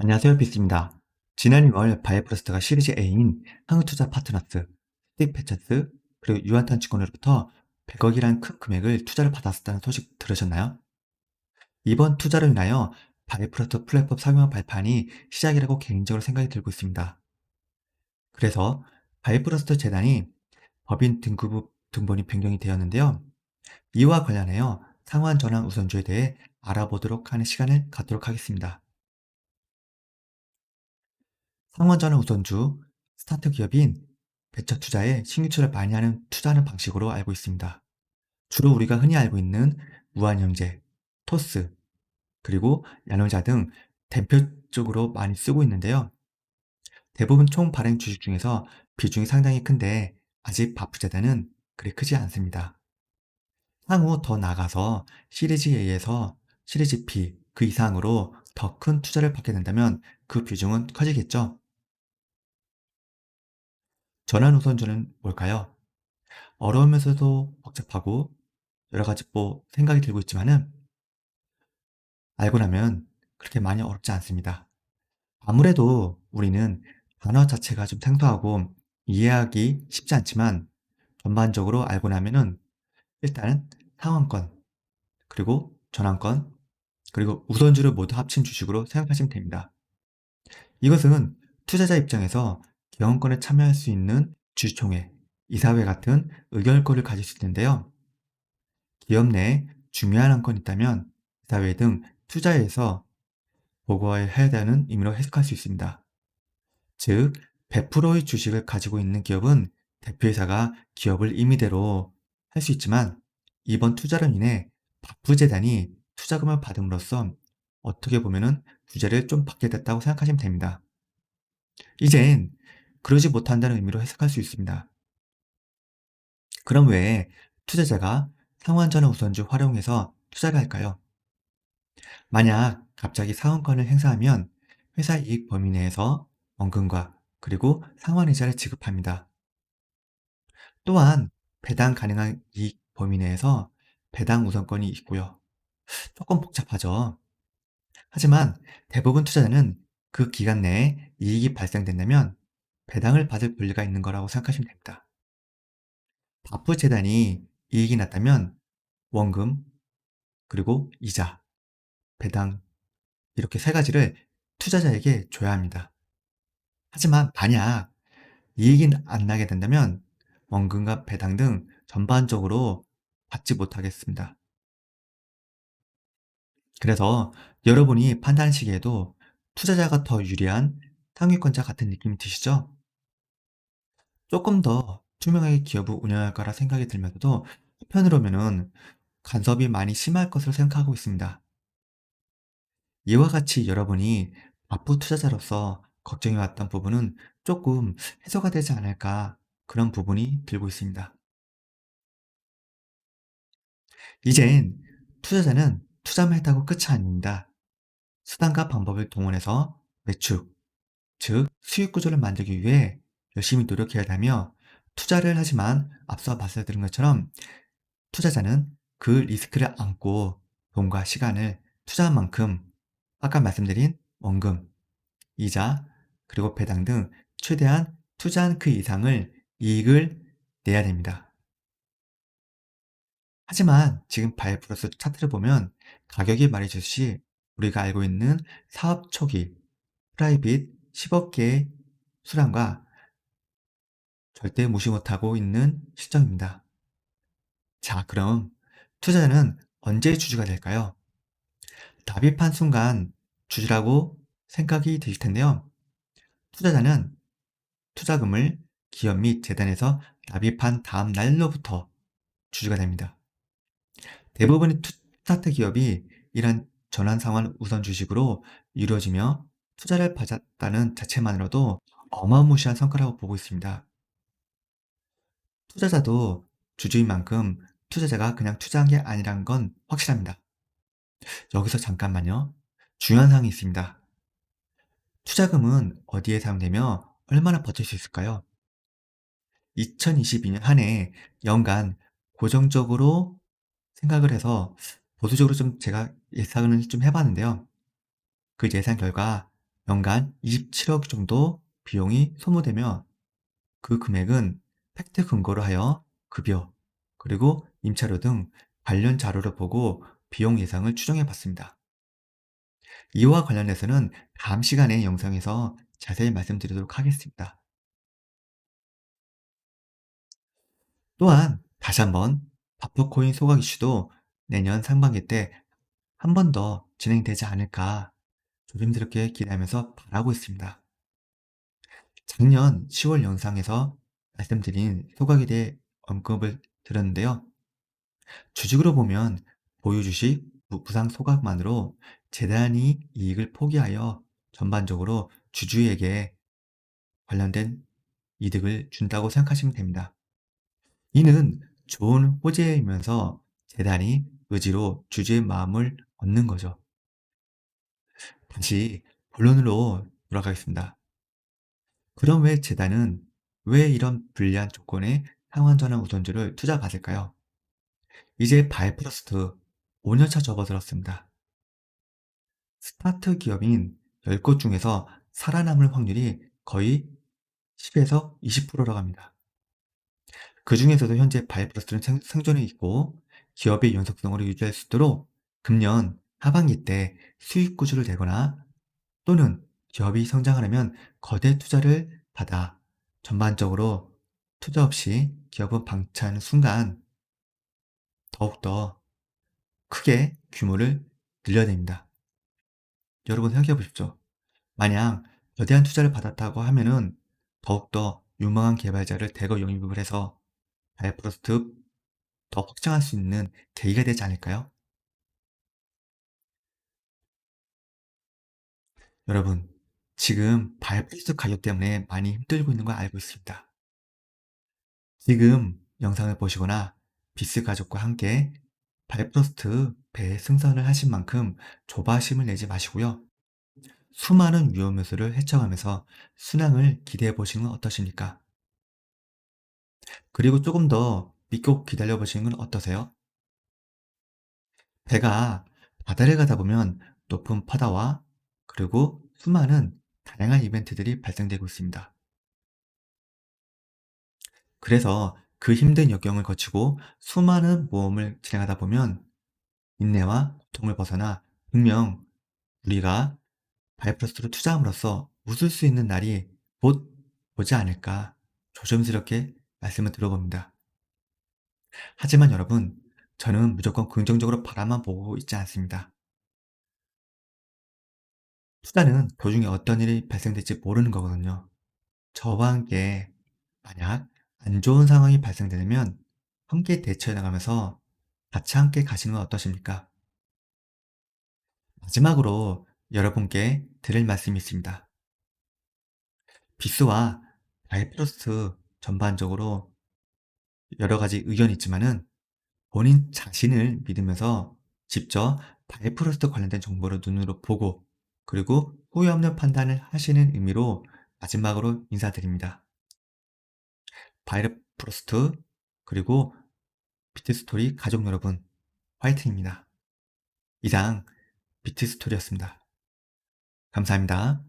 안녕하세요. 비스입니다. 지난 2월 바이오프로스트가 시리즈 A인 한국투자 파트너스, 스틱패처스, 그리고 유한탄증권으로부터 100억이라는 큰 금액을 투자를 받았었다는 소식 들으셨나요? 이번 투자로 인하여 바이오프로스트 플랫폼 상용 발판이 시작이라고 개인적으로 생각이 들고 있습니다. 그래서 바이오프로스트 재단이 법인 등급 등본이 변경이 되었는데요. 이와 관련하여 상환 전환 우선주에 대해 알아보도록 하는 시간을 갖도록 하겠습니다. 상원전환 우선주, 스타트 기업인 베처 투자에 신규 투자를 많이 하는 투자하는 방식으로 알고 있습니다. 주로 우리가 흔히 알고 있는 무한영재, 토스, 그리고 야놀자 등 대표적으로 많이 쓰고 있는데요. 대부분 총 발행 주식 중에서 비중이 상당히 큰데 아직 바프재단은 그리 크지 않습니다. 향후 더 나아가서 시리즈 A에서 시리즈 B 그 이상으로 더 큰 투자를 받게 된다면 그 비중은 커지겠죠. 전환 우선주는 뭘까요? 어려우면서도 복잡하고 여러 가지 생각이 들고 있지만은 알고 나면 그렇게 많이 어렵지 않습니다. 아무래도 우리는 단어 자체가 좀 생소하고 이해하기 쉽지 않지만 전반적으로 알고 나면은 일단은 상한권, 그리고 전환권, 그리고 우선주를 모두 합친 주식으로 생각하시면 됩니다. 이것은 투자자 입장에서 경영권에 참여할 수 있는 주주총회, 이사회 같은 의결권을 가질 수 있는데요. 기업 내에 중요한 한 건 있다면 이사회 등 투자에서 보고해야 되는 의미로 해석할 수 있습니다. 즉, 100%의 주식을 가지고 있는 기업은 대표이사가 기업을 임의대로 할 수 있지만 이번 투자로 인해 바프재단이 투자금을 받음으로써 어떻게 보면은 규제를 좀 받게 됐다고 생각하시면 됩니다. 이젠 그러지 못한다는 의미로 해석할 수 있습니다. 그럼 왜 투자자가 상환전환 우선주 활용해서 투자를 할까요? 만약 갑자기 상환권을 행사하면 회사 이익 범위 내에서 원금과 그리고 상환이자를 지급합니다. 또한 배당 가능한 이익 범위 내에서 배당 우선권이 있고요. 조금 복잡하죠. 하지만 대부분 투자자는 그 기간 내에 이익이 발생된다면 배당을 받을 권리가 있는 거라고 생각하시면 됩니다. 바프 재단이 이익이 났다면 원금, 그리고 이자, 배당 이렇게 세 가지를 투자자에게 줘야 합니다. 하지만 만약 이익이 안 나게 된다면 원금과 배당 등 전반적으로 받지 못하겠습니다. 그래서 여러분이 판단하시기에도 투자자가 더 유리한 상위권자 같은 느낌이 드시죠? 조금 더 투명하게 기업을 운영할 거라 생각이 들면서도 한편으로는 간섭이 많이 심할 것으로 생각하고 있습니다. 이와 같이 여러분이 바프 투자자로서 걱정해왔던 부분은 조금 해소가 되지 않을까 그런 부분이 들고 있습니다. 이젠 투자자는 투자만 했다고 끝이 아닙니다. 수단과 방법을 동원해서 매출, 즉 수익 구조를 만들기 위해 열심히 노력해야 하며 투자를 하지만 앞서 말씀드린 것처럼 투자자는 그 리스크를 안고 돈과 시간을 투자한 만큼 아까 말씀드린 원금, 이자, 그리고 배당 등 최대한 투자한 그 이상을 이익을 내야 됩니다. 하지만 지금 바이오플러스 차트를 보면 가격이 말해주듯이 우리가 알고 있는 사업 초기 프라이빗 10억 개의 수량과 절대 무시 못하고 있는 시점입니다. 자, 그럼 투자자는 언제 주주가 될까요? 납입한 순간 주주라고 생각이 드실 텐데요. 투자자는 투자금을 기업 및 재단에서 납입한 다음 날로부터 주주가 됩니다. 대부분의 스타트 기업이 이런 전환 상환 우선 주식으로 이루어지며 투자를 받았다는 자체만으로도 어마무시한 성과라고 보고 있습니다. 투자자도 주주인 만큼 투자자가 그냥 투자한 게 아니란 건 확실합니다. 여기서 잠깐만요. 중요한 사항이 있습니다. 투자금은 어디에 사용되며 얼마나 버틸 수 있을까요? 2022년 한 해 연간 고정적으로 생각을 해서 보수적으로 좀 제가 예상을 좀 해봤는데요. 그 예상 결과 연간 27억 정도 비용이 소모되며 그 금액은 팩트 근거로 하여 급여, 그리고 임차료 등 관련 자료를 보고 비용 예상을 추정해 봤습니다. 이와 관련해서는 다음 시간에 영상에서 자세히 말씀드리도록 하겠습니다. 또한 다시 한번 바퍼코인 소각 이슈도 내년 상반기 때 한 번 더 진행되지 않을까 조심스럽게 기대하면서 바라고 있습니다. 작년 10월 영상에서 말씀드린 소각에 대해 언급을 드렸는데요. 주식으로 보면 보유 주식 부상 소각만으로 재단이 이익을 포기하여 전반적으로 주주에게 관련된 이득을 준다고 생각하시면 됩니다. 이는 좋은 호재이면서 재단이 의지로 주주의 마음을 얻는 거죠. 다시 본론으로 돌아가겠습니다. 그럼 왜 재단은 왜 이런 불리한 조건에 상환전환 우선주를 투자받을까요? 이제 바이프러스트 5년차 접어들었습니다. 스타트 기업인 10곳 중에서 살아남을 확률이 거의 10에서 20%라고 합니다. 그 중에서도 현재 바이프러스트는 생존해 있고 기업의 연속성을 유지할 수 있도록 금년 하반기 때 수익 구조를 내거나 또는 기업이 성장하려면 거대 투자를 받아 전반적으로 투자 없이 기업은 방치하는 순간 더욱더 크게 규모를 늘려야 됩니다. 여러분 생각해 보십시오. 만약 거대한 투자를 받았다고 하면은 더욱더 유망한 개발자를 대거 영입을 해서 바이오프로스트 더 확장할 수 있는 계기가 되지 않을까요? 여러분, 지금 바이오프로스트 가격 때문에 많이 힘들고 있는 걸 알고 있습니다. 지금 영상을 보시거나 비스 가족과 함께 바이오프로스트 배 승선을 하신 만큼 조바심을 내지 마시고요. 수많은 위험 요소를 헤쳐가면서 순항을 기대해 보시는 건 어떠십니까? 그리고 조금 더 믿고 기다려 보시는 건 어떠세요? 배가 바다를 가다 보면 높은 파다와 그리고 수많은 다양한 이벤트들이 발생되고 있습니다. 그래서 그 힘든 역경을 거치고 수많은 모험을 진행하다 보면 인내와 고통을 벗어나 분명 우리가 바이프러스트로 투자함으로써 웃을 수 있는 날이 곧 오지 않을까 조심스럽게 말씀을 들어봅니다. 하지만 여러분, 저는 무조건 긍정적으로 바라만 보고 있지 않습니다. 투자는 도중에 어떤 일이 발생될지 모르는 거거든요. 저와 함께 만약 안 좋은 상황이 발생되면 함께 대처해 나가면서 같이 함께 가시는 건 어떠십니까? 마지막으로 여러분께 드릴 말씀이 있습니다. 비스와 바이프러스트 전반적으로 여러 가지 의견이 있지만은 본인 자신을 믿으면서 직접 바이프러스트 관련된 정보를 눈으로 보고 그리고 후회 없는 판단을 하시는 의미로 마지막으로 인사드립니다. 바이프러스트 그리고 비트스토리 가족 여러분 화이팅입니다. 이상 비트스토리였습니다. 감사합니다.